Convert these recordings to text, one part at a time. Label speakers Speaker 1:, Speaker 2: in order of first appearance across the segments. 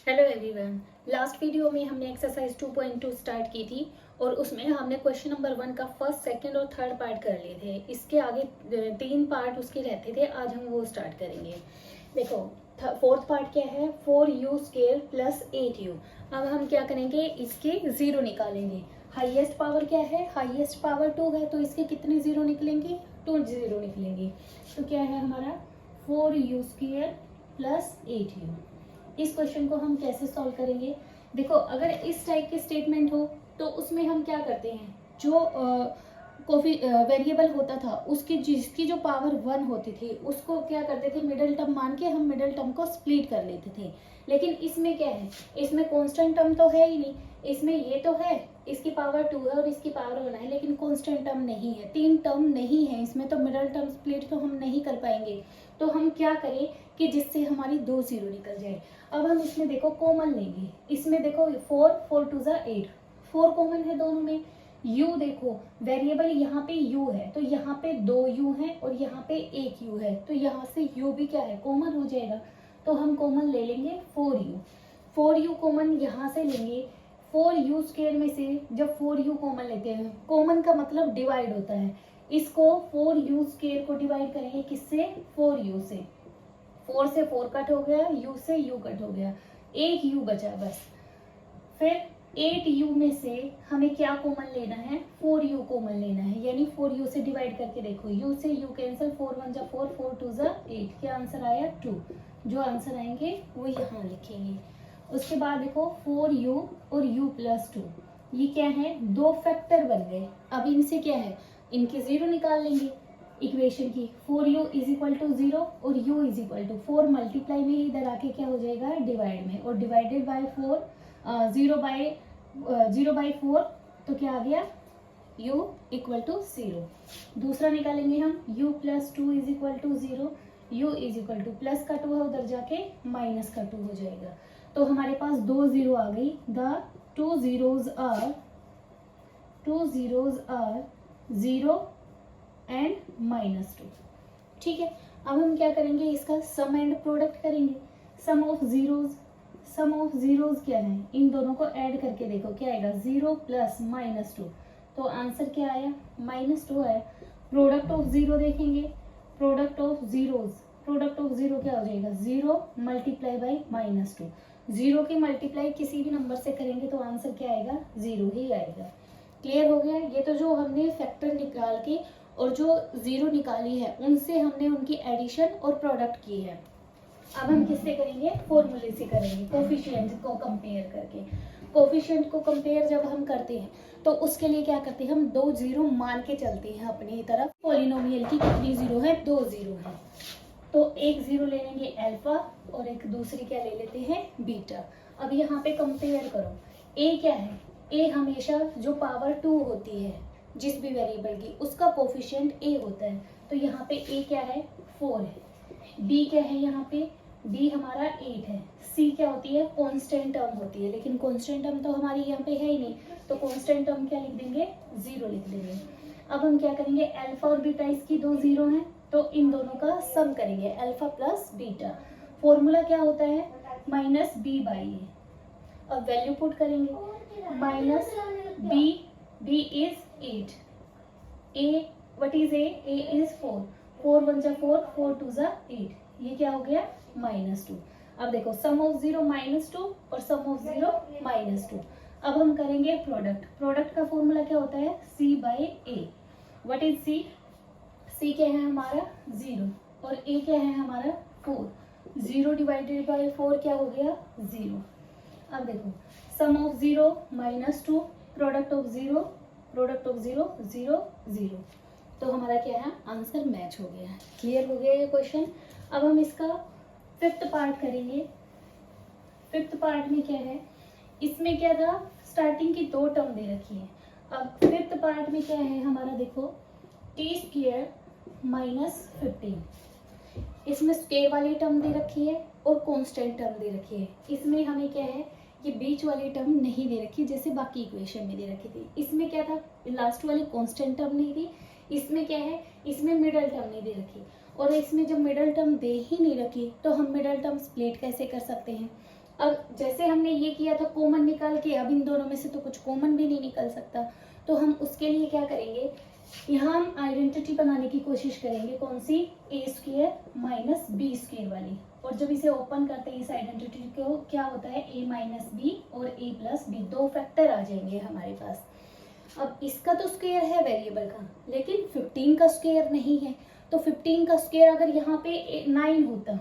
Speaker 1: Hello everyone. Last video में हमने exercise 2.2 start की थी और उसमें हमने क्वेश्चन नंबर 1 का फर्स्ट, सेकंड और थर्ड पार्ट कर लिए थे। इसके आगे 3 पार्ट उसके रहते थे, आज हम वो स्टार्ट करेंगे। देखो, फोर्थ पार्ट क्या है, 4u² प्लस 8u। अब हम क्या करेंगे, इसके जीरो निकालेंगे। हाईएस्ट पावर क्या है, हाईएस्ट पावर 2 है, तो इसके कितने जीरो निकलेंगे, 2 जीरो निकलेंगे। तो क्या है हमारा 4u² प्लस 8u। इस क्वेश्चन को हम कैसे सॉल्व करेंगे। देखो, अगर इस टाइप के स्टेटमेंट हो तो उसमें हम क्या करते हैं, जो वेरिएबल होता था उसकी जिसकी जो पावर 1 होती थी उसको क्या करते थे, मिडिल टर्म मान के हम मिडिल टर्म को स्प्लिट कर लेते थे। लेकिन इसमें क्या है, इसमें कांस्टेंट टर्म तो है ही नहीं। इसमें ये तो है, इसकी पावर 2 है और इसकी पावर 1 है, लेकिन कांस्टेंट टर्म नहीं है, 3 टर्म नहीं है इसमें, तो मिडिल टर्म स्प्लिट तो हम नहीं कर पाएंगे। तो हम क्या करें कि जिससे हमारी 2 जीरो निकल जाए। अब हम इसमें देखो कॉमन लेंगे। इसमें देखो 4 2 8, 4 कॉमन है दोनों में। u देखो, वेरिएबल यहाँ पे u है, तो यहाँ पे 2 u है और यहाँ पे 1 u है, तो यहाँ से u भी क्या है, कॉमन हो जाएगा। तो हम कॉमन ले लेंगे 4u। 4u कॉमन यहाँ से लेंगे। 4u² में से जब 4u कॉमन लेते हैं, कॉमन का मतलब डिवाइड होता है, इसको 4u² को डिवाइड करेंगे किससे, 4u से। 4 से 4 कट हो गया, u से u कट हो गया, एक u बचा बस। फिर 8u में से हमें क्या कॉमन लेना है, 4u कॉमन लेना है, यानी 4u से डिवाइड करके देखो, u से u कैंसिल, 4 1 जा 4, 4 2 जा 8, क्या आंसर आया 2। जो आंसर आएंगे वो यहाँ लिखेंगे। उसके बाद देखो 4u और u प्लस 2, ये क्या है, दो फैक्टर बन गए। अब इनसे क्या है, इनके जीरो निकाल लेंगे इक्वेशन की। 4u इज इक्वल टू 0 और u is equal to 4 multiply में इधर आके क्या हो जाएगा, डिवाइड में, और डिवाइडेड बाय 4, 0 बाय 4, तो क्या आ गया, u इक्वल टू 0। दूसरा निकालेंगे हम, u plus 2 is equal to 0, u is equal to plus का 2 है उधर जाके माइनस का 2 हो जाएगा। तो हमारे पास 2 जीरो आ गई। The 2 zeros are 0 and -2। ठीक है, अब हम क्या करेंगे, इसका सम एंड प्रोडक्ट करेंगे। सम ऑफ जीरोज क्या है, इन दोनों को ऐड करके देखो क्या आएगा, 0 प्लस -2, तो आंसर क्या आया, -2 आया। प्रोडक्ट ऑफ जीरो देखेंगे, प्रोडक्ट ऑफ जीरो क्या हो जाएगा, 0 मल्टीप्लाई बाई -2। जीरो की मल्टीप्लाई किसी भी नंबर से करेंगे तो आंसर क्या आएगा, 0 ही आएगा। क्लियर हो गया। ये तो जो हमने फैक्टर निकाल के और जो जीरो निकाली है उनसे हमने उनकी एडिशन और प्रोडक्ट की है। अब हम किससे करेंगे, फॉर्मूले से करेंगे, कोफिशिएंट को कंपेयर करके। कोफिशिएंट को कंपेयर जब हम करते हैं तो उसके लिए क्या करते हैं, हम 2 जीरो मान के चलते हैं अपनी तरफ। पॉलिनोमियल की कितनी जीरो है, 2 जीरो है, तो एक जीरो ले लेंगे अल्फा और एक दूसरी क्या ले लेते हैं, बीटा। अब यहाँ पे कंपेयर करो, ए क्या है, ए हमेशा जो पावर 2 होती है जिस भी वेरिएबल की, उसका कोफिशिएंट ए होता है, तो यहाँ पे ए क्या है, 4 है। बी क्या है, यहाँ पे बी हमारा 8 है। सी क्या होती है, कांस्टेंट टर्म होती है, लेकिन कांस्टेंट टर्म तो हमारी यहाँ पे है ही नहीं, तो कांस्टेंट टर्म क्या लिख देंगे, 0 लिख देंगे। अब हम क्या करेंगे, अल्फा और बीटा इसकी 2 जीरो हैं, तो इन दोनों का सम करेंगे, अल्फा प्लस बीटा। फॉर्मूला क्या होता है, -b/a। अब वैल्यू पुट करेंगे, -b is 8, a what is a is 4, 4 1 जा 4, 4 2 जा 8, ये क्या हो गया, -2। अब देखो सम ऑफ 0 -2 और सम ऑफ 0 -2। अब हम करेंगे प्रोडक्ट का फॉर्मूला क्या होता है, c/a। व्हाट इज c क्या है हमारा, 0 और a क्या है हमारा 4। 0 डिवाइडेड बाय 4 क्या हो गया, 0। अब देखो सम ऑफ 0 -2, प्रोडक्ट ऑफ 0 0 0, तो हमारा क्या है, आंसर मैच हो गया है। क्लियर हो गया ये क्वेश्चन। अब हम इसका फिफ्थ पार्ट करेंगे। फिफ्थ पार्ट में क्या है, इसमें क्या था, स्टार्टिंग की 2 टर्म दे रखी है। अब फिफ्थ पार्ट में क्या है हमारा, देखो t² -15, इसमें स्क्वायर वाली टर्म दे रखी है और कांस्टेंट टर्म दे रखी है। इसमें हमें क्या है, ये बीच वाली टर्म नहीं दे रखी जैसे बाकी इक्वेशन में दे रखी थी। इसमें क्या था, लास्ट वाली कांस्टेंट टर्म नहीं थी। इसमें क्या है, इसमें मिडल टर्म नहीं दे रखी, और इसमें जब मिडल टर्म दे ही नहीं रखी तो हम मिडल टर्म स्प्लिट कैसे कर सकते हैं। अब जैसे हमने ये किया था कॉमन निकाल के, अब इन दोनों में से तो कुछ कॉमन भी नहीं निकल सकता, तो हम उसके लिए क्या करेंगे, यहाँ हम आइडेंटिटी बनाने की कोशिश करेंगे, कौन सी, ए स्क्वायर माइनस बी स्क्वायर वाली। और जब इसे ओपन करते हैं इस आइडेंटिटी को, क्या होता है, ए माइनस बी और ए प्लस बी, दो फैक्टर आ जाएंगे हमारे पास। अब इसका तो स्क्वायर है वेरिएबल का, लेकिन 15 का स्क्वायर नहीं है, तो 15 का स्क्वायर अगर यहाँ पे 9 होता,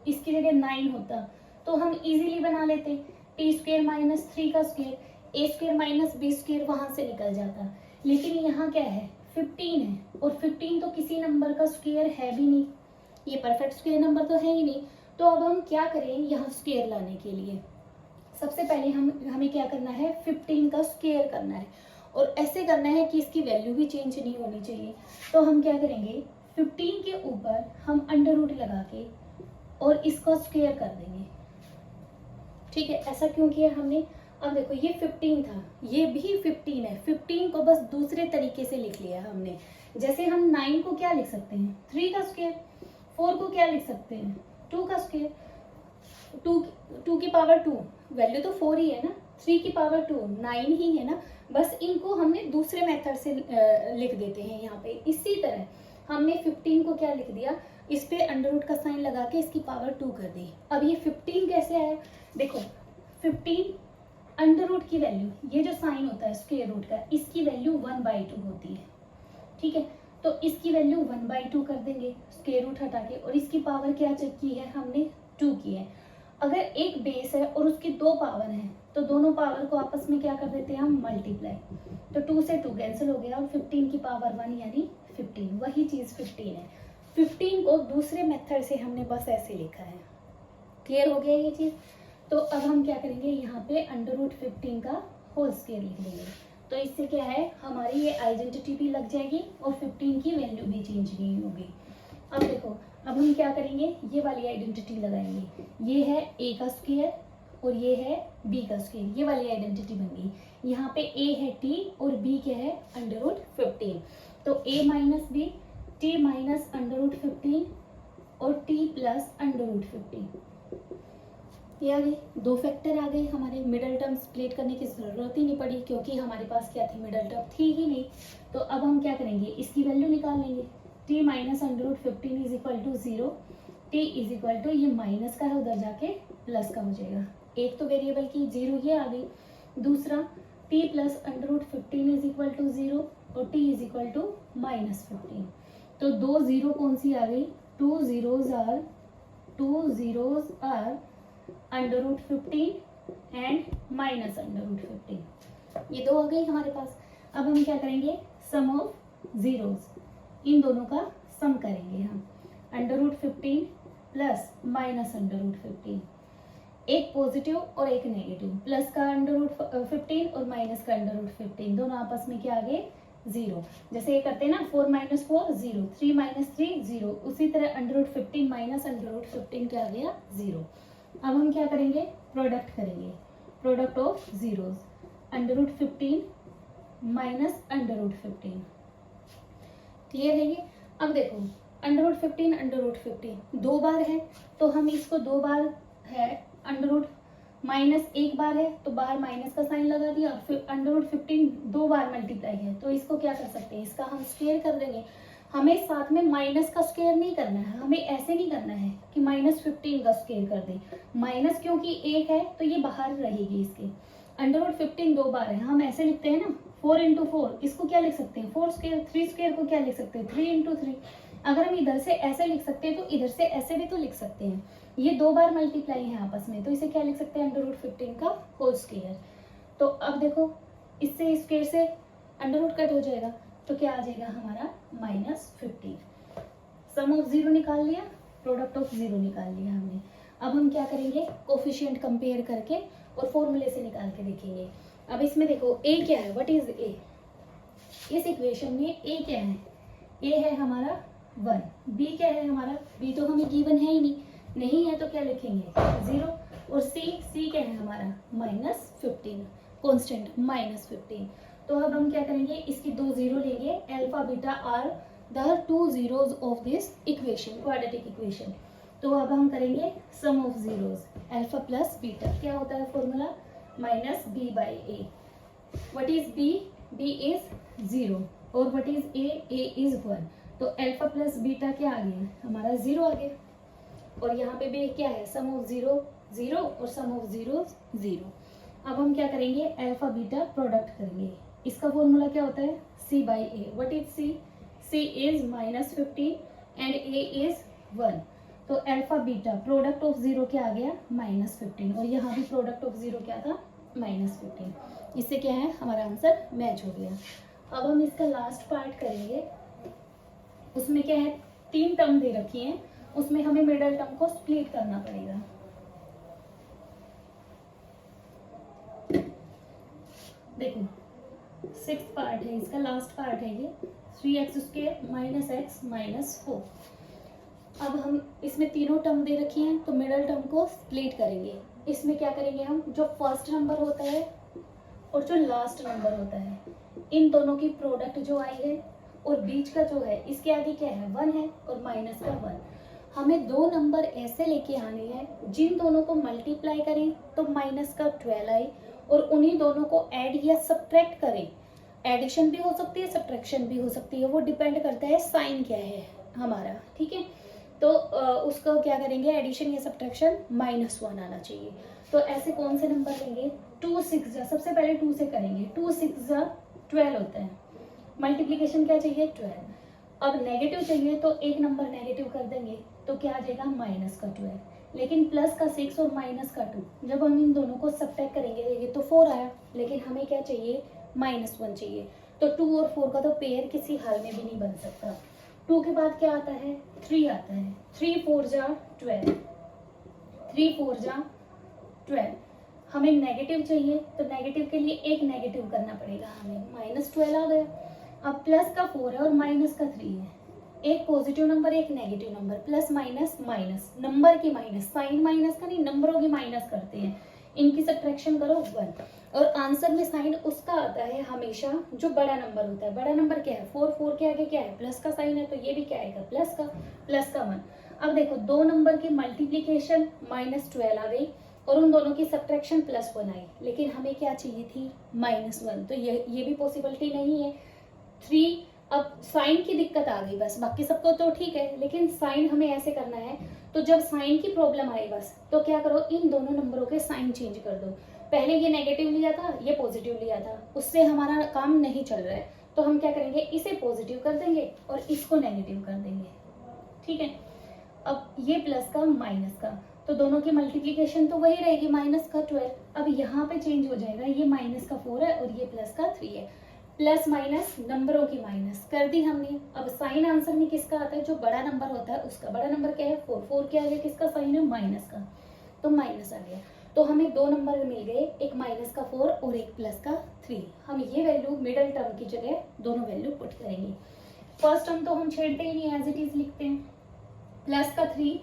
Speaker 1: इसकी जगह 9 होता, तो हम इजीली बना लेते, टी स्क्वायर माइनस 3 का स्क्वायर, ए स्क्वायर माइनस बी स्क्वायर वहां से निकल जाता। लेकिन यहाँ क्या है, 15 है, और 15 तो किसी नंबर का स्क्वायर है भी नहीं, ये परफेक्ट स्क्वायर नंबर तो है ही नहीं। तो अब हम क्या करें, यहाँ स्क्वायर लाने के लिए सबसे पहले हमें क्या करना है, 15 का स्क्वायर करना है, और ऐसे करना है कि इसकी वैल्यू भी चेंज नहीं होनी चाहिए। तो हम क्या करेंगे, 15 के ऊपर हम अंडर रूट लगा के और इसका स्क्वायर कर देंगे। ठीक है, ऐसा क्यों किया हमने, अब देखो ये 15 था, ये भी 15 है, 15 को बस दूसरे तरीके से लिख लिया हमने। जैसे हम 9 को क्या लिख सकते हैं, 3 का स्क्वायर, 4 को क्या लिख सकते हैं, 2 का स्क्वायर, 2 की पावर 2, वैल्यू तो 4 ही है ना, 3 की पावर 2 9 ही है ना, बस इनको हमने दूसरे मेथड से लिख देते हैं यहाँ पे। इसी तरह हमने 15 को क्या लिख दिया, इस पे अंडर रूट का साइन लगा के इसकी पावर 2 कर दी। अब ये 15 कैसे आया, देखो 15 अंडर रूट की वैल्यू, ये जो साइन होता है स्क्वायर रूट का, इसकी वैल्यू 1/2 होती है। ठीक है, तो इसकी वैल्यू 1/2 कर देंगे स्क्वायर रूट हटा के, और इसकी पावर क्या चेक की है हमने, 2 की है। अगर एक बेस है और उसकी 2 पावर हैं, तो दोनों पावर को आपस में क्या कर देते हैं हम, मल्टीप्लाई, तो 2 से 2 कैंसिल हो गया, और 15 की पावर 1 यानी 15, वही चीज 15 है। 15 को दूसरे मेथड से हमने बस ऐसे लिखा है। क्लियर हो गया ये चीज। तो अब हम क्या करेंगे, यहाँ पे अंडर रूट 15 का होल स्क्वायर लिख देंगे, तो इससे क्या है, हमारी ये आइडेंटिटी भी लग जाएगी और 15 की वैल्यू भी चेंज नहीं होगी। अब देखो, अब हम क्या करेंगे, ये वाली आइडेंटिटी लगाएंगे, ये है ए का स्क्वायर और ये है बी का स्क्वायर, ये वाली आइडेंटिटी बन गई। यहाँ पे ए है टी और बी क्या है, अंडर रूट 15, तो a minus b, t minus under root 15 और टी प्लस अंडर रूट 15। ये आ गई, दो फैक्टर आ गए हमारे, मिडल टर्म स्प्लिट करने की जरूरत ही नहीं पड़ी, क्योंकि हमारे पास क्या थी, मिडल टर्म थी ही नहीं। तो अब हम क्या करेंगे, इसकी वैल्यू निकाल लेंगे, t minus under root 15 is equal to 0, t is equal to, ये माइनस का है उधर जाके प्लस का हो जाएगा, एक तो वेरिएबल की 0 ये आ गई, दूसरा t plus under root 15 is equal to 0 और t is equal to minus 15। तो दो जीरो कौन सी आ गई, 2 zeros are under root 15 and minus under root 15, ये दो आ गई हमारे पास। अब हम क्या करेंगे, सम ऑफ जीरोस, इन दोनों का सम करेंगे हम, under root 15 plus minus under root 15, एक पॉजिटिव और एक नेगेटिव, प्लस का अंडर रूट 15 और माइनस का अंडर रूट 15, दोनों आपस में क्या आ गए, 0। जैसे ये करते हैं ना, 4 माइनस 4 0, 3 माइनस 3 0, उसी तरह under root 15 minus under root 15 क्या आ गया, 0। अब हम क्या करेंगे, प्रोडक्ट करेंगे, product of zeros, under root 15 minus under root 15। Clear है ये। अब देखो, अंडर रूट 15 अंडर रूट 15 दो बार है, तो हम इसको दो बार है, अंडर रूट माइनस एक बार है तो बाहर माइनस का साइन लगा दिया, और फिर अंडर रूट 15 दो बार मल्टीप्लाई है, तो इसको क्या कर सकते हैं, इसका हम स्क्वायर कर देंगे। हमें साथ में माइनस का स्क्वायर नहीं करना है, हमें ऐसे नहीं करना है कि माइनस 15 का स्क्वायर कर दें, माइनस क्योंकि एक है तो ये बाहर रहेगी इसके। अंडर रूट 15 दो बार है, हम ऐसे लिखते हैं ना, 4 इंटू 4, इसको क्या लिख सकते हैं, 4 स्क्वायर, 3 स्क्वायर को क्या लिख सकते हैं, 3 इंटू 3। अगर हम इधर से ऐसे लिख सकते हैं तो इधर से ऐसे भी तो लिख सकते हैं, ये दो बार मल्टीप्लाई है आपस में, तो इसे क्या लिख सकते हैं, अंडर रूट 15 का होल स्क्वायर। तो अब देखो, इससे स्क्वायर से अंडर रूट कट हो जाएगा, तो क्या आ जाएगा हमारा -15। सम ऑफ जीरो निकाल लिया, प्रोडक्ट ऑफ जीरो निकाल लिया हमने। अब हम क्या करेंगे, कोफिशिएंट कंपेयर करके और फॉर्मूले से निकाल के देखेंगे। अब इसमें देखो, ए क्या है, व्हाट इज ए, इस इक्वेशन में ए क्या है, ए है हमारा 1, बी क्या है हमारा, बी तो हमें गिवन है ही नहीं है तो क्या लिखेंगे 0, और सी क्या है हमारा -15, कांस्टेंट -15। तो अब हम क्या करेंगे, इसकी दो जीरो लेंगे, alpha beta are the two zeros of this equation, quadratic equation. तो अब हम करेंगे sum of zeros, alpha plus beta क्या होता है formula, minus b by a. What is b, b is 0 और व्हाट इज ए इज 1. तो alpha plus beta क्या आ गया हमारा 0 आ गया. और यहाँ पे भी क्या है, सम ऑफ 0 0 और सम ऑफ 0 0. अब हम क्या करेंगे, अल्फा बीटा प्रोडक्ट करेंगे. इसका फॉर्मूला क्या होता है, c by a. What is c, c is -15 and a is 1. तो अल्फा बीटा प्रोडक्ट ऑफ 0 क्या आ गया, -15. और यहाँ भी प्रोडक्ट ऑफ 0 क्या था, -15. इससे क्या है, हमारा आंसर मैच हो गया. अब हम इसका लास्ट पार्ट करेंगे. उसमें क्या है, 3 टर्म दे रखी हैं, उसमें हमें मिडल टर्म को स्प्लिट करना पड़ेगा. देखो 6th पार्ट है इसका, लास्ट पार्ट है ये, 3x² - x - 4. अब हम इसमें तीनों टर्म दे रखी हैं तो मिडल टर्म को स्प्लिट करेंगे. इसमें क्या करेंगे हम, जो फर्स्ट नंबर होता है और जो लास्ट नंबर होता है, इन दोनों की प्रोडक्ट जो आई है और बीच का जो है, इसके आगे क्या है, 1 है और माइनस का 1. हमें 2 नंबर ऐसे लेके आने हैं जिन दोनों को मल्टीप्लाई करें तो माइनस का 12 आए, और उन्हीं दोनों को ऐड या सब्ट्रैक्ट करें. एडिशन भी हो सकती है, सब्ट्रैक्शन भी हो सकती है, वो डिपेंड करता है साइन क्या है हमारा. ठीक है, तो उसको क्या करेंगे, एडिशन या सब्ट्रैक्शन -1 आना चाहिए. तो ऐसे कौन से नंबर लेंगे, 2 6 जा, सबसे पहले 2 से करेंगे. 2 6 जा 12 होता है. मल्टीप्लीकेशन क्या चाहिए, 12. अब नेगेटिव चाहिए तो एक नंबर नेगेटिव कर देंगे तो क्या आ जाएगा, -12. लेकिन प्लस का 6 और माइनस का 2, जब हम इन दोनों को सब्ट्रैक्ट करेंगे ये तो 4 आया, लेकिन हमें क्या चाहिए, -1 चाहिए. तो 2 और 4 का तो पेयर किसी हाल में भी नहीं बन सकता. 2 के बाद क्या आता है, 3 आता है. 3 4 जा 12, 3 4 जा 12. हमें नेगेटिव चाहिए तो नेगेटिव के लिए एक नेगेटिव करना पड़ेगा हमें, -12 आ गया. अब प्लस का 4 है और माइनस का 3 है. एक पॉजिटिव नंबर एक negative number, plus minus minus, number की माइनस, साइन माइनस का नहीं, नंबरों की माइनस करते हैं. इनकी सब्ट्रैक्शन करो 1. और आंसर में साइन उसका आता है हमेशा जो बड़ा नंबर होता है. बड़ा नंबर क्या है, 4 4 के आगे क्या है, प्लस का साइन है, तो ये भी क्या आएगा, प्लस का 1. अब देखो 2 नंबर की मल्टीप्लीकेशन -12 आ गई और उन दोनों की सब्ट्रैक्शन +1 आई, लेकिन हमें क्या चाहिए थी, -1. तो ये भी पॉसिबिलिटी नहीं है. 3, अब साइन की दिक्कत आ गई बस, बाकी सबको तो ठीक है, लेकिन साइन हमें ऐसे करना है. तो जब साइन की प्रॉब्लम आई बस, तो क्या करो, इन दोनों नंबरों के साइन चेंज कर दो. पहले ये नेगेटिव लिया था, ये पॉजिटिव लिया था, उससे हमारा काम नहीं चल रहा है. तो हम क्या करेंगे, इसे पॉजिटिव कर देंगे और इसको नेगेटिव कर देंगे. ठीक है, अब ये प्लस का माइनस का, तो दोनों की मल्टीप्लीकेशन तो वही रहेगी, -12. अब यहाँ पे चेंज हो जाएगा, ये -4 है और ये प्लस का 3 है. प्लस माइनस नंबरों की माइनस कर दी हमने. अब साइन आंसर में किसका आता है, जो बड़ा नंबर होता है उसका. बड़ा नंबर क्या है, 4 4 के आगे किसका साइन है, माइनस का, तो माइनस आ गया. तो हमें 2 नंबर मिल गए, एक -4 और एक प्लस का 3. हम ये वैल्यू मिडल टर्म की जगह दोनों वैल्यू पुट करेंगे. फर्स्ट टर्म तो हम छेड़ते ही नहीं, एज इट इज लिखते हैं, प्लस का 3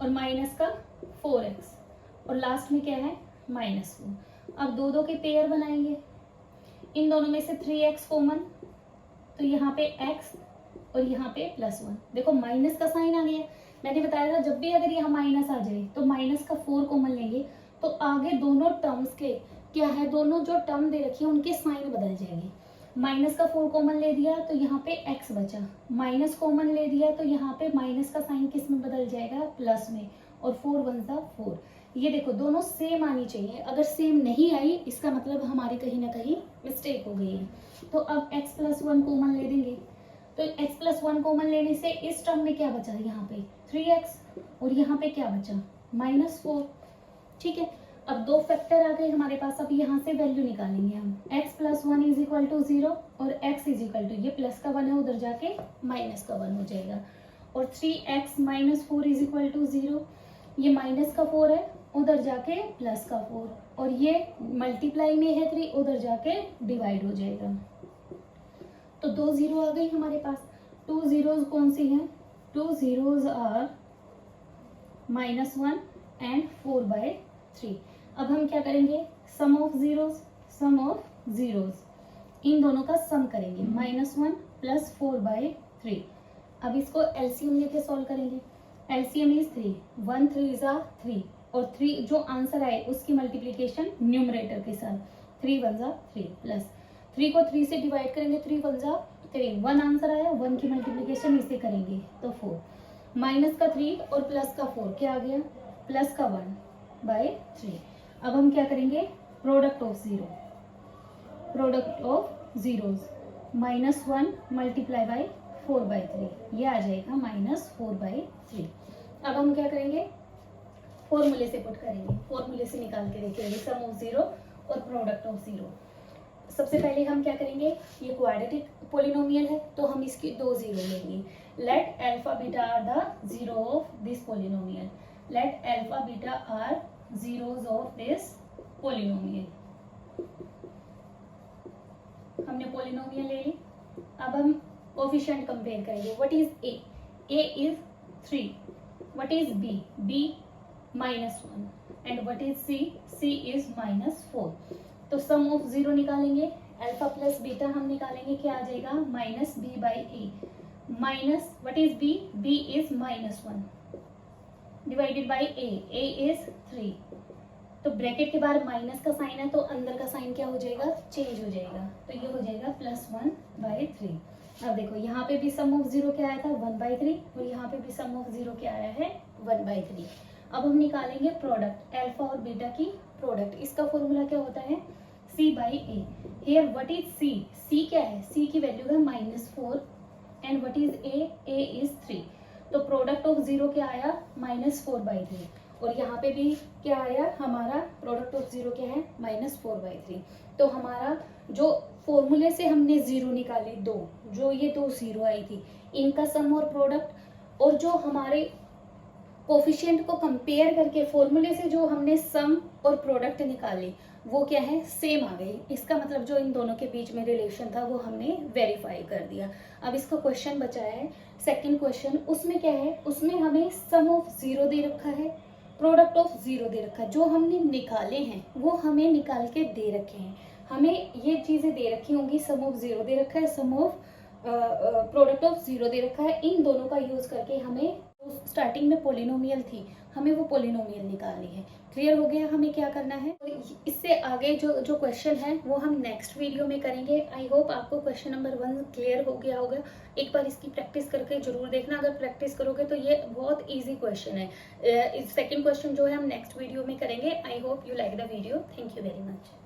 Speaker 1: और माइनस का 4x और लास्ट में क्या है, -4. अब 2 2 के पेयर बनाएंगे. इन दोनों में से 3x कॉमन, तो यहाँ पे x और यहाँ पे +1. देखो माइनस का साइन आ गया. मैंने बताया था जब भी अगर यहाँ माइनस आ जाए तो माइनस का 4 कॉमन लेंगे तो आगे दोनों टर्म्स के क्या है, दोनों जो टर्म दे रखी है उनके साइन बदल जाएंगे. माइनस का 4 कॉमन ले दिया तो यहाँ पे x बचा, माइनस कॉमन ले दिया तो यहाँ पे माइनस का साइन किस में बदल जाएगा, प्लस में, और 4 1 जा 4. ये देखो दोनों सेम आनी चाहिए. अगर सेम नहीं आई इसका मतलब हमारी कहीं ना कहीं मिस्टेक हो गई है. तो अब x + 1 कॉमन ले देंगे. तो x + 1 कॉमन लेने से इस टर्म में क्या बचा, यहाँ पे 3x और यहाँ पे क्या बचा, -4. ठीक है, अब 2 फैक्टर आ गए हमारे पास. अब यहाँ से वैल्यू निकालेंगे हम. x + 1 = 0 और x = ये प्लस का 1 है, उधर जाके माइनस का 1 हो जाएगा. और 3x - 4 = 0, ये माइनस का 4 है, उधर जाके प्लस का 4, और ये मल्टीप्लाई में है 3, उधर जाके डिवाइड हो जाएगा. तो 2 0 आ गई हमारे पास. 2 zeros कौन सी हैं, 2 zeros आर -1 एंड 4/3. अब हम क्या करेंगे, सम ऑफ जीरोस, इन दोनों का सम करेंगे, -1 + 4/3. अब इसको एलसीएम लेके सॉल्व करेंगे. एलसीएम इज 3, 1 3 इज 3 और 3 जो आंसर आए उसकी मल्टीप्लीकेशन न्यूमरेटर के साथ 3 1 3 प्लस 3 को 3 से डिवाइड करेंगे 3 1 3, 1 आंसर आया 1 की मल्टीप्लीकेशन इससे करेंगे तो 4 माइनस का 3 और प्लस का 4 क्या आ गया प्लस का 1/3। अब हम क्या करेंगे product of zeros -1 multiply by 4/3 ये आ जाएगा -4/3। अब हम क्या करेंगे फॉर्मूले से पुट करेंगे, फॉर्मूले से निकाल के देखेंगे सम ऑफ जीरो और प्रोडक्ट ऑफ जीरो। सबसे पहले हम क्या करेंगे ये क्वाड्रेटिक पोलिनोमियल है तो हम इसकी 2 जीरो लेंगे। Let alpha beta are the zero of this polynomial, let alpha beta are zeros of this polynomial. हमने पोलिनोमियल ले ली। अब हम कोफिशिएंट कंपेयर करेंगे। What is A is 3, what is B -1 and what is C is -4। तो sum of zero निकालेंगे alpha plus beta हम निकालेंगे क्या आ जाएगा -b/a minus what is B is -1 divided by a is 3। तो ब्रैकेट के बाहर माइनस का साइन है तो अंदर का साइन क्या हो जाएगा चेंज हो जाएगा तो ये हो जाएगा +1/3। अब देखो यहाँ पे भी सम ऑफ जीरो क्या आया था 1/3 और यहाँ पे भी सम ऑफ जीरो क्या आया है 1/3। अब हम निकालेंगे प्रोडक्ट अल्फा और बीटा की प्रोडक्ट। इसका फॉर्मूला क्या होता है c/a। Here what is c क्या है c की वैल्यू है -4 and what is a is 3। तो प्रोडक्ट ऑफ जीरो क्या आया -4/3 और यहाँ पे भी क्या आया हमारा प्रोडक्ट ऑफ जीरो क्या है -4/3। तो हमारा जो फॉर्मूले से हमने जीरो निकाले जो ये 2 जीरो आई थी इनका सम और प्रोडक्ट और जो हमारे कोफिशिएंट को कंपेयर करके फॉर्मूले से जो हमने सम और प्रोडक्ट निकाले वो क्या है सेम आ गई। इसका मतलब जो इन दोनों के बीच में रिलेशन था वो हमने वेरीफाई कर दिया। अब इसका क्वेश्चन बचा है सेकंड क्वेश्चन। उसमें क्या है उसमें हमें सम ऑफ जीरो दे रखा है प्रोडक्ट ऑफ जीरो दे रखा है। जो हमने निकाले हैं वो हमें निकाल के दे रखे हैं। हमें ये चीजें दे रखी होंगी सम ऑफ जीरो दे रखा है सम ऑफ प्रोडक्ट ऑफ जीरो दे रखा है। इन दोनों का यूज करके हमें स्टार्टिंग में पोलिनोमियल थी हमें वो पोलिनोमियल निकालनी है। क्लियर हो गया हमें क्या करना है। इससे आगे जो क्वेश्चन है वो हम नेक्स्ट वीडियो में करेंगे। आई होप आपको क्वेश्चन नंबर 1 क्लियर हो गया होगा। एक बार इसकी प्रैक्टिस करके जरूर देखना। अगर प्रैक्टिस करोगे तो ये बहुत इजी क्वेश्चन है। सेकंड क्वेश्चन जो है हम नेक्स्ट वीडियो में करेंगे। I hope you like the video. Thank you very much.